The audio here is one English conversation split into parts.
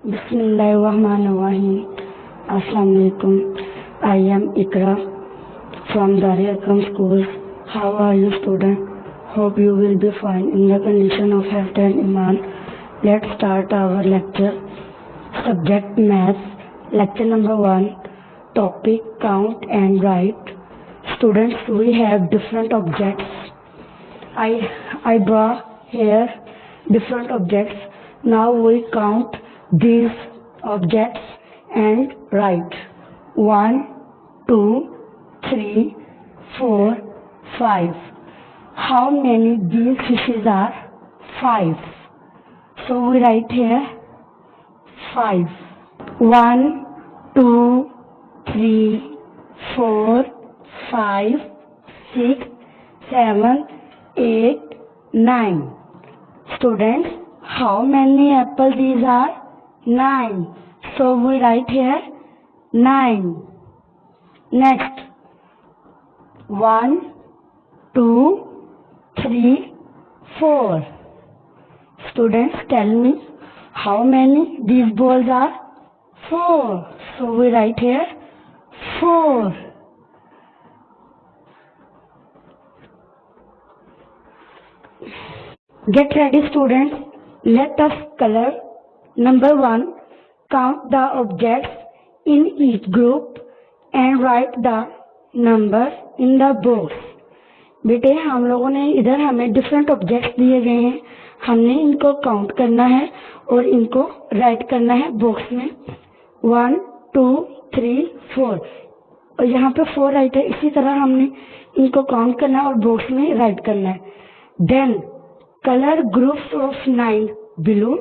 Bismillahirrahmanirrahim. Assalamu alaikum. I am Ikra from Darul Akram School. How are you, student? Hope you will be fine in the condition of health and iman. Let's start our lecture. Subject Maths. Lecture number 1. Topic Count and Write. Students, we have different objects. I draw here different objects. Now we count these objects and write 1, 2, 3, 4, 5. How many these fishes are? 5. So we write here 5. 1, 2, 3, 4, 5, 6, 7, 8, 9. Students, how many apples these are? 9. So we write here 9. Next, 1, 2, 3, 4. Students, tell me how many these balls are? 4. So we write here 4. Get ready, students. Let us color. Number 1. Count the objects in each group and write the number in the box. बेटे हम लोगों ने इधर हमें different objects दिए गए हैं, हमने इनको काउंट करना है और इनको राइट करना है बॉक्स में. 1, 2, 3, 4 और यहाँ पे 4 राइट है. इसी तरह हमने इनको काउंट करना है और बॉक्स में राइट करना है. Then color groups of 9 blue,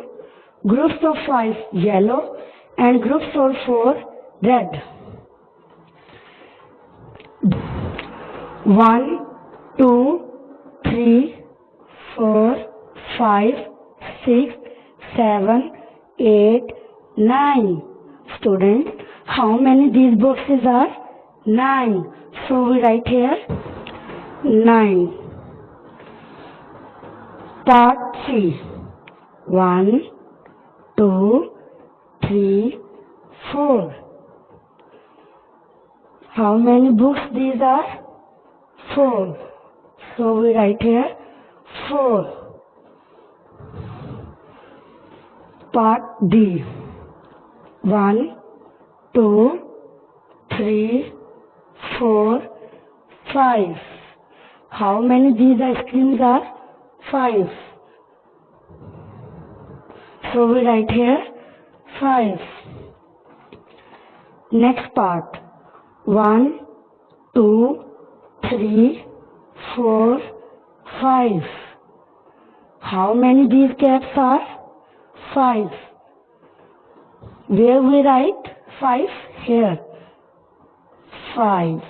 groups of 5 yellow and groups of 4 red. 1, 2, 3, 4, 5, 6, 7, 8, 9. Students, how many these boxes are? 9. So we write here 9. Part 3. 1, 2, 3, 4. How many books these are? 4. So we write here 4. Part D. 1, 2, 3, 4, 5. How many these ice creams are? 5. So we write here 5. Next part. 1, 2, 3, 4, 5. How many these caps are? 5. Where we write 5? Here. 5.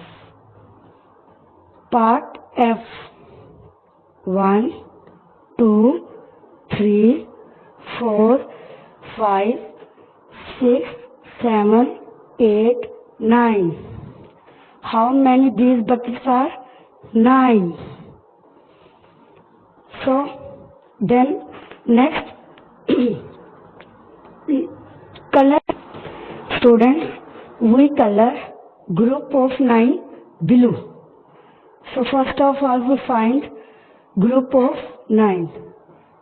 Part F. 1, 2, 3, 4, 5, 6, 7, 8, 9. How many these buckets are? 9. So then next color. Students, we color group of 9 blue. So first of all we find group of 9.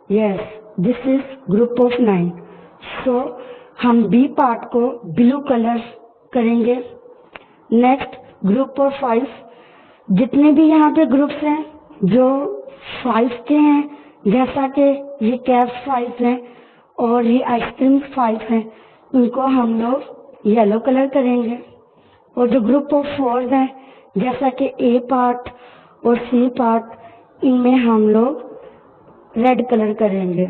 Yes, this is group of 9. So हम B part को blue colour करेंगे. Next group of 5. जितने भी यहाँ पे groups हैं जो 5 के हैं, जैसा कि ये कैप्स 5 हैं और ये आइसक्रीम 5 हैं, इनको हम लोग येलो कलर करेंगे. और जो ग्रुप ऑफ 4 हैं जैसा कि A पार्ट और C पार्ट, इनमें हम लोग रेड कलर करेंगे.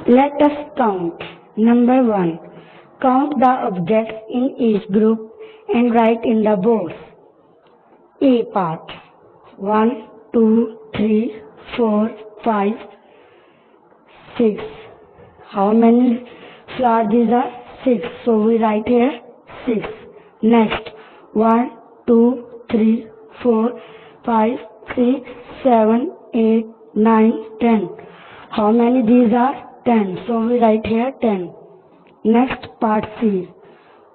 Let us count. Number 1. Count the objects in each group and write in the box. A part. 1, 2, 3, 4, 5, 6. How many flowers these are? 6. So we write here 6. Next. 1, 2, 3, 4, 5, 6, 7, 8, 9, 10. How many these are? 10. So we write here 10. Next part C.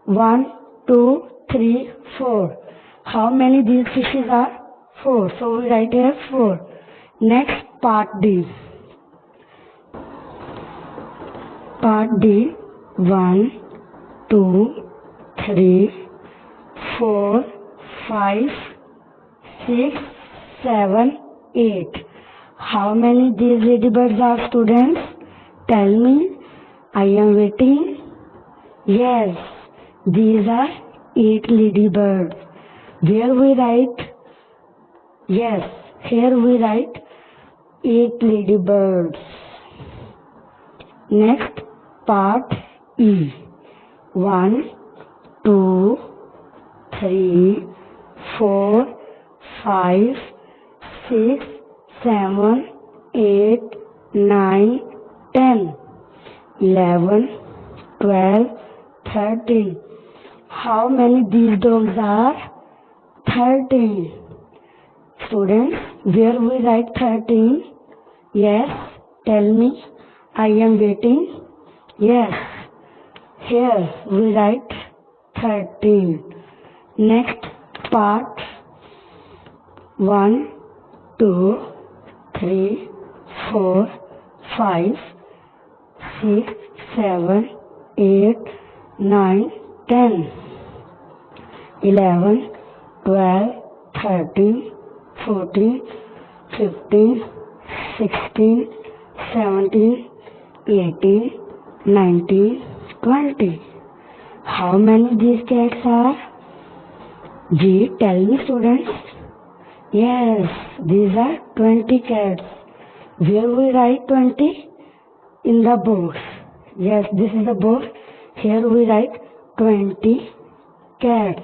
1, 2, 3, 4. How many these fishes are? 4. So we write here 4. Next part D. Part D. 1, 2, 3, 4, 5, 6, 7, 8. How many these ladybirds are, students? Tell me. I am waiting. Yes, these are 8 ladybirds. Where we write? Yes, here we write 8 ladybirds. Next part E. 1, 2, 3, 4, 5, 6, 7, 8, 9, 10, 11, 12, 13. How many these dogs are? 13. Students, where we write 13? Yes, tell me. I am waiting. Yes, here we write 13. Next part 1, 2, 3, 4, 5, 6, 7, 8, 9, 10, 11, 12, 13, 14, 15, 16, 17, 18, 19, 20. How many these cats are? G, tell me, students. Yes, these are 20 cats. Where we write 20? In the box. Yes, this is the box. Here we write 20 cats.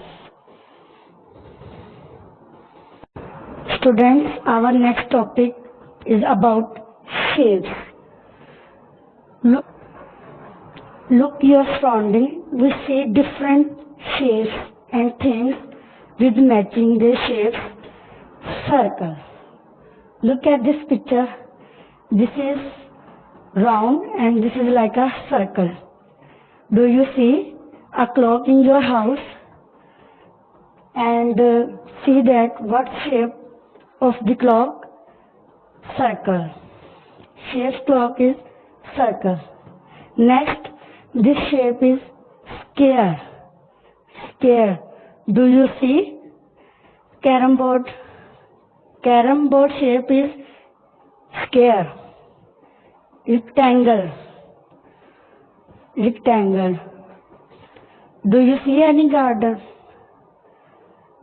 Students, our next topic is about shapes. Look your surrounding. We see different shapes and things with matching their shapes. Circle. Look at this picture. This is round and this is like a circle. Do you see a clock in your house? And see that what shape of the clock? Circle. Shape clock is circle. Next, this shape is square. Square. Do you see? Carom board. Carom board shape is square. Rectangle. Rectangle. Do you see any garden?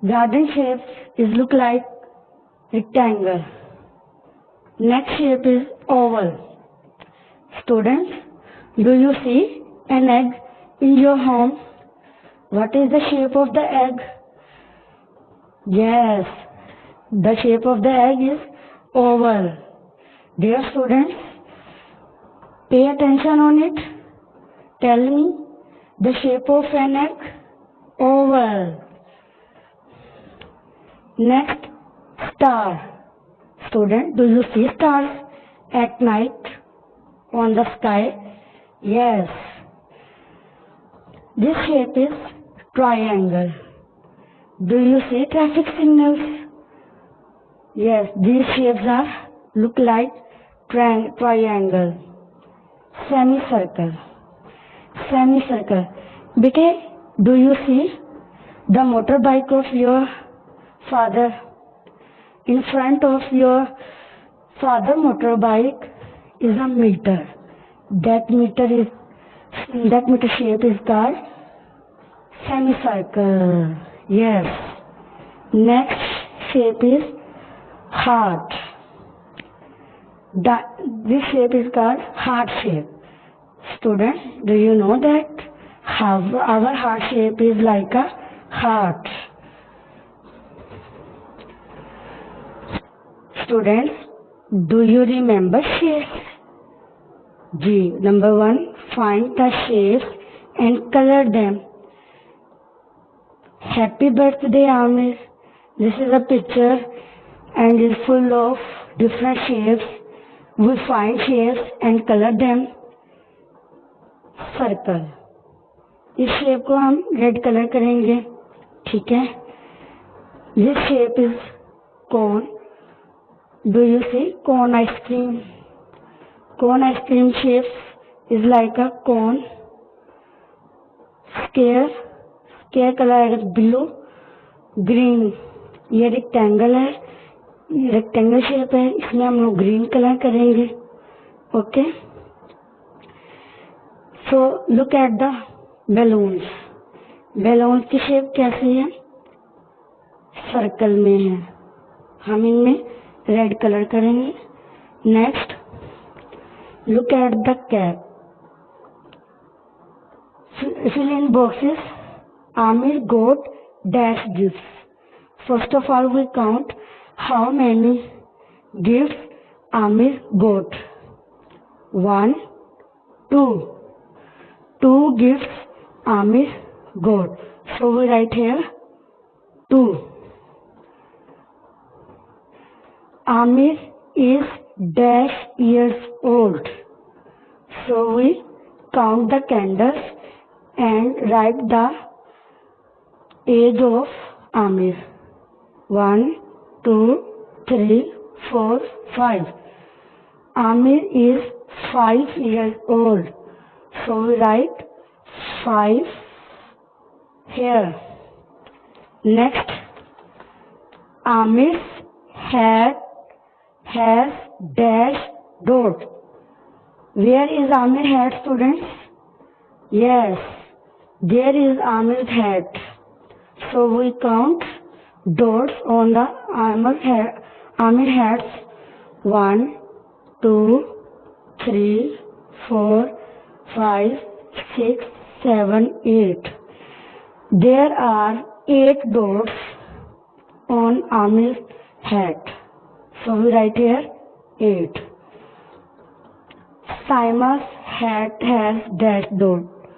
Garden shapes is look like rectangle. Next shape is oval. Students, do you see an egg in your home? What is the shape of the egg? Yes, the shape of the egg is oval. Dear students, pay attention on it. Tell me the shape of an egg. Oval. Next, star. Student, do you see stars at night on the sky? Yes. This shape is triangle. Do you see traffic signals? Yes, these shapes are look like triangle. Semicircle. Semicircle. Bete, do you see the motorbike of your father? In front of your father motorbike is a meter. That meter shape is called semicircle. Yes. Next shape is heart. This shape is called heart shape. Students, do you know that our heart shape is like a heart? Students, do you remember shapes? G. Number 1. Find the shapes and color them. Happy birthday, Amir. This is a picture and is full of different shapes. We find shapes and color them. Circle. इस shape को हम red colour करेंगे, ठीक है। This shape is cone. Do you see cone ice cream? Cone ice cream shape is like a cone. Square, square colour है blue, green. ये rectangle है, rectangle shape है, इसमें हम लोग ग्रीन कलर करेंगे, okay. So look at the balloons. Balloons की shape कैसी है? सर्कल में है। हम इनमें रेड कलर करेंगे। Next, look at the cap. Fill in boxes. Aamir got dash gifts. First of all, we count how many gifts Amir got. 1, 2. 2 gifts Amir got. So we write here 2. Amir is dash years old. So we count the candles and write the age of Amir. 1, 2, 3, 4, 5. Amir is 5 years old. So we write 5 here. Next, Amir's hat has dash dot. Where is Amir's hat, students? Yes, there is Amir's hat. So we count dots on the Amir hats. 1, 2, 3, 4, 5, 6, 7, 8. There are 8 dots on Amir's hat. So we write here 8. Simon's hat has dash dot.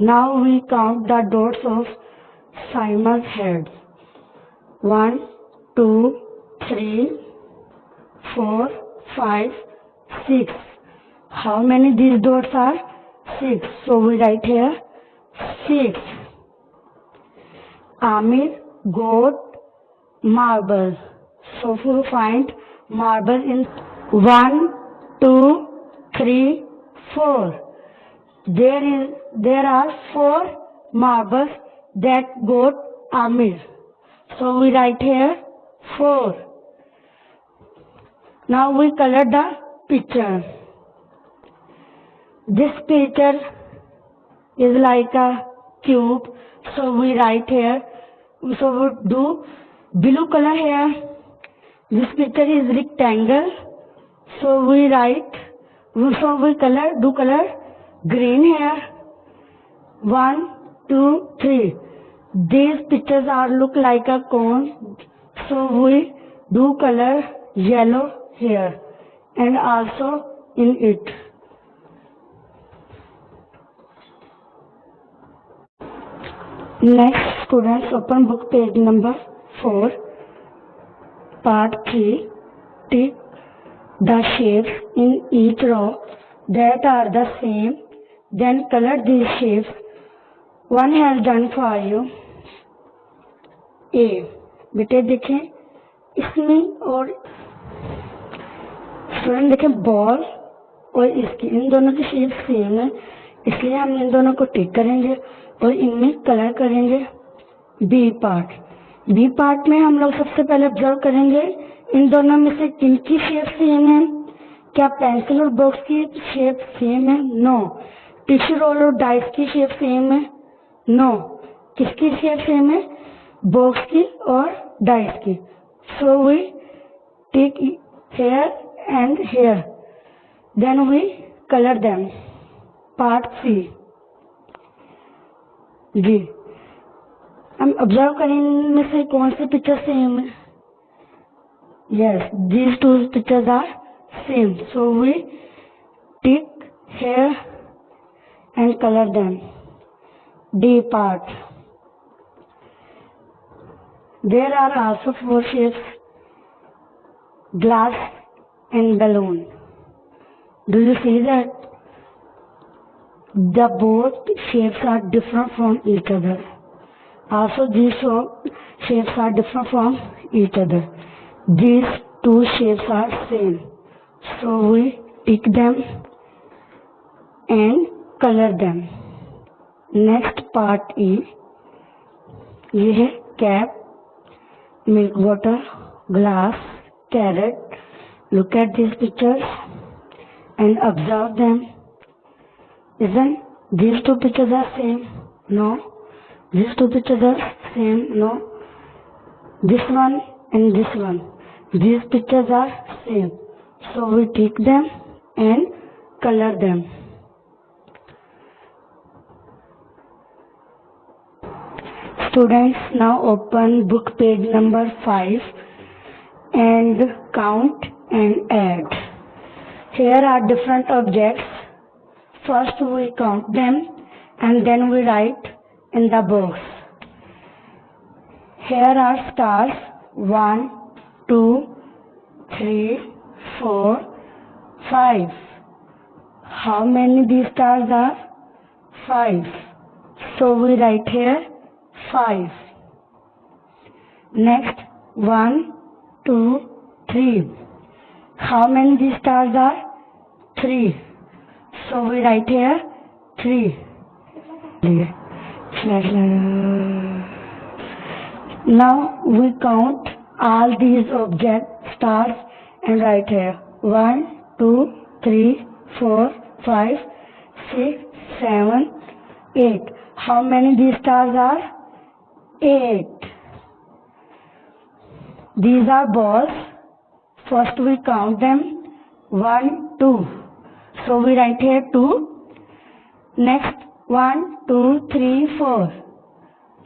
Now we count the dots of Simon's hat. 1, 2, 3, 4, 5, 6. How many these dots are? 6. So we write here 6. Amir got marble. So we find marble in 1, 2, 3, 4. There are 4 marbles that got Amir. So we write here 4. Now we color the picture. This picture is like a cube. So we write here. So we do blue color here. This picture is rectangle. So we write. So we color green here. 1, 2, 3. These pictures are look like a cone, so we do color yellow here and also in it. Next, students, open book page number 4, part 3. Tick the shapes in each row that are the same, then color these shapes. One has done for you. ए बेटे देखें इसमें और student देखें ball और इसकी इन दोनों की shape same है, इसलिए हम इन दोनों को टिक करेंगे और इनमें कलर करेंगे। बी पार्ट में हम लोग सबसे पहले ऑब्जर्व करेंगे इन दोनों में से किनकी शेप सेम है। क्या पेंसिल और बॉक्स की शेप सेम है? नो। टिश्यू रोल और डाइस की शेप सेम है? नो। किसकी शेप सेम है? बॉक्स की और डाइस की। So we tick here and here, then we colour them. Part C जी, हम ऑब्जर्व करें इनमें से कौन सी पिक्चर सेम है। Yes, these two pictures are same, so we tick here and colour them. D part, there are also 4 shapes: glass and balloon. Do you see that? The both shapes are different from each other. Also, these shapes are different from each other. These two shapes are same. So we pick them and color them. Next part is ये है cap, milk bottle, glass, carrot. Look at these pictures and observe them. Isn't these two pictures are same? No. These two pictures are same? No. This one and this one. These pictures are same. So we take them and color them. Students, now open book page number 5 and count and add. Here are different objects. First we count them and then we write in the box. Here are stars 1, 2, 3, 4, 5. How many these stars are? 5. So we write here 5. Next 1, 2, 3. How many these stars are? 3. So we write here 3. Now we count all these object stars and write here 1, 2, 3, 4, 5, 6, 7, 8. How many these stars are? 8. These are balls. First we count them 1, 2. So we write here 2. Next 1, 2, 3, 4,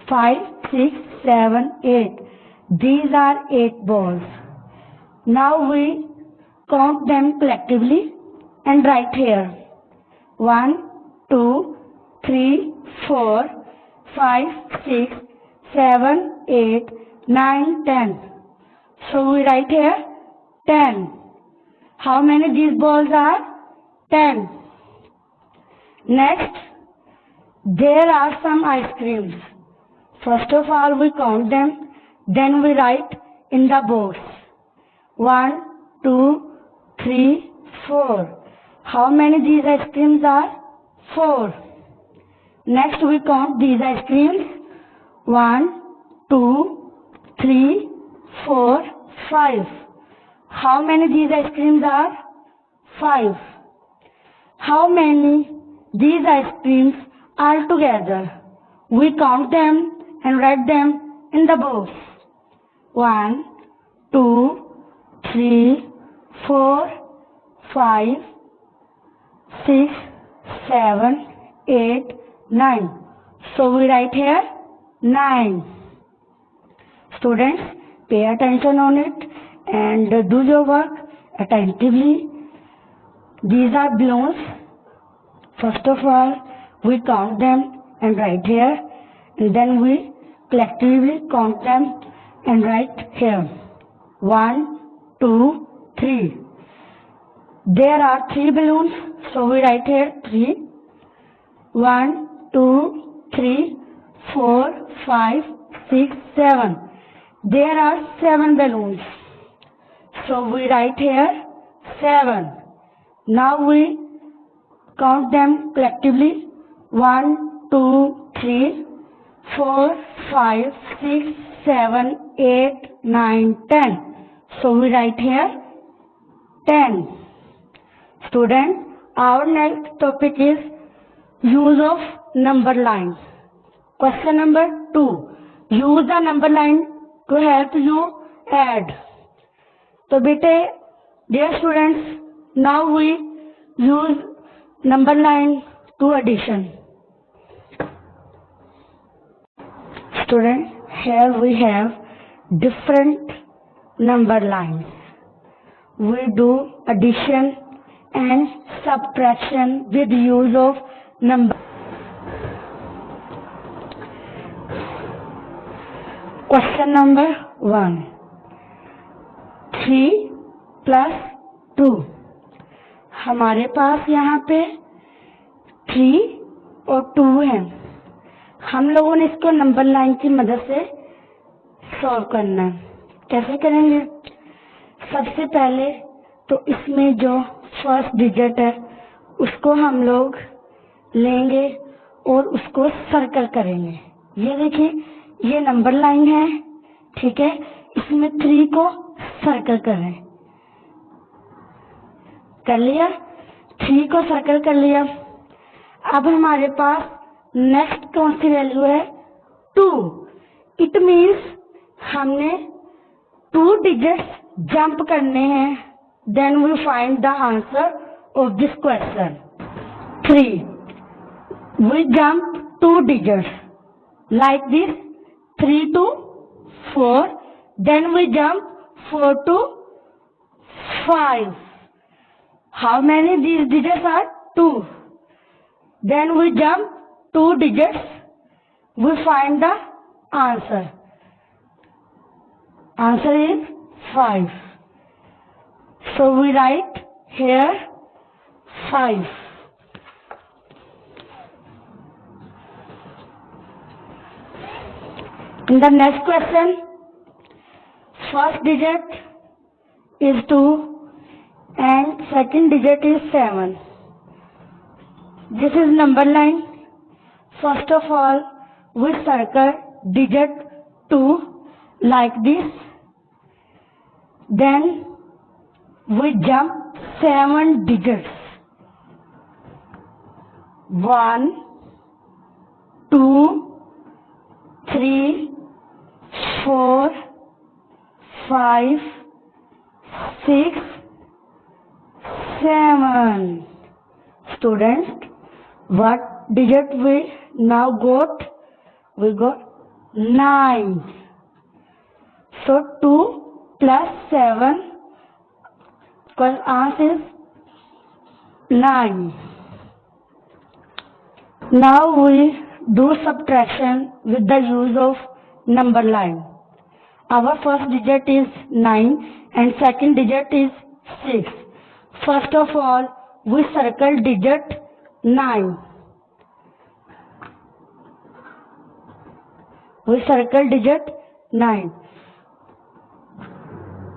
5, 6, 7, 8. These are 8 balls. Now we count them collectively and write here 1, 2, 3, 4, 5, 6, 7, 8, 9, 10. So we write here 10. How many these balls are? 10. Next, there are some ice creams. First of all, we count them, then we write in the box. 1, 2, 3, 4. How many these ice creams are? 4. Next, we count these ice creams. 1, 2, 3, 4, 5. How many these ice creams are? 5. How many these ice creams are together? We count them and write them in the box. 1, 2, 3, 4, 5, 6, 7, 8, 9. So we write here 9. Students, pay attention on it and do your work attentively. These are balloons. First of all, we count them and write here, and then we collectively count them and write here. 1, 2, 3. There are 3 balloons, so we write here 3. 1, 2, 3, 4, 5, 6, 7. There are 7 balloons, so we write here 7. Now we count them collectively. 1, 2, 3, 4, 5, 6, 7, 8, 9, 10. So we write here 10. Student, our next topic is use of number line. Question number 2. Use the number line to help you add. So bete, dear students, now we use number line to addition. Students, here we have different number lines. We do addition and subtraction with use of number. Question number 1. 3 plus 2. हमारे पास यहाँ पे 3 और 2 है। हम लोगों ने इसको number line की मदद से सॉल्व करना है। कैसे करेंगे? सबसे पहले तो इसमें जो फर्स्ट डिजिट है उसको हम लोग लेंगे और उसको सर्कल करेंगे। ये देखिए ये नंबर लाइन है, ठीक है, इसमें 3 को सर्कल करें। कर लिया, 3 को सर्कल कर लिया। अब हमारे पास नेक्स्ट कौन सी वैल्यू है? 2। इट मीन्स हमने 2 डिजिट्स जंप करने हैं। Then we find the answer of this question. 3, we jump 2 digits like this, 3 to 4, then we jump 4 to 5. How many these digits are? 2. Then we jump 2 digits, we find the answer. Answer is 5. So we write here 5. In the next question, first digit is 2 and second digit is 7. This is number line. First of all, we circle digit 2 like this. Then we jump 7 digits. 1, 2, 3, 4, 5, 6, 7. Students, what digit we now got? We got 9. So 2 plus 7 equals answer is 9. Now we do subtraction with the use of number line. Our first digit is 9 and second digit is 6. First of all, we circle digit 9. We circle digit 9.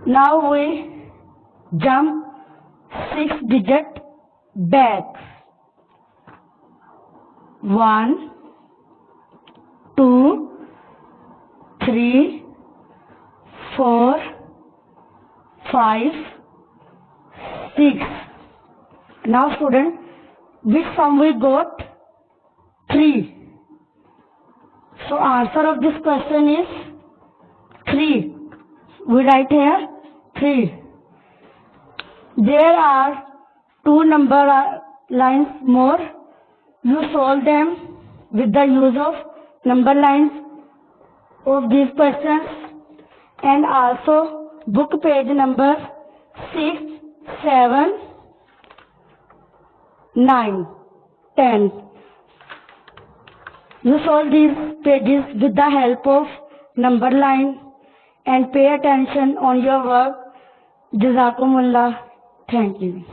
Now we jump 6 digit back. 1, 2, 3, 4, 5, 6. Now student, which sum we got? 3. So answer of this question is 3. We write here 3. There are 2 number lines more. You solve them with the use of number lines of these questions, and also book page number 6, 7, 9, 10. You solve these pages with the help of number line and pay attention on your work. Jazakumullah. Thank you.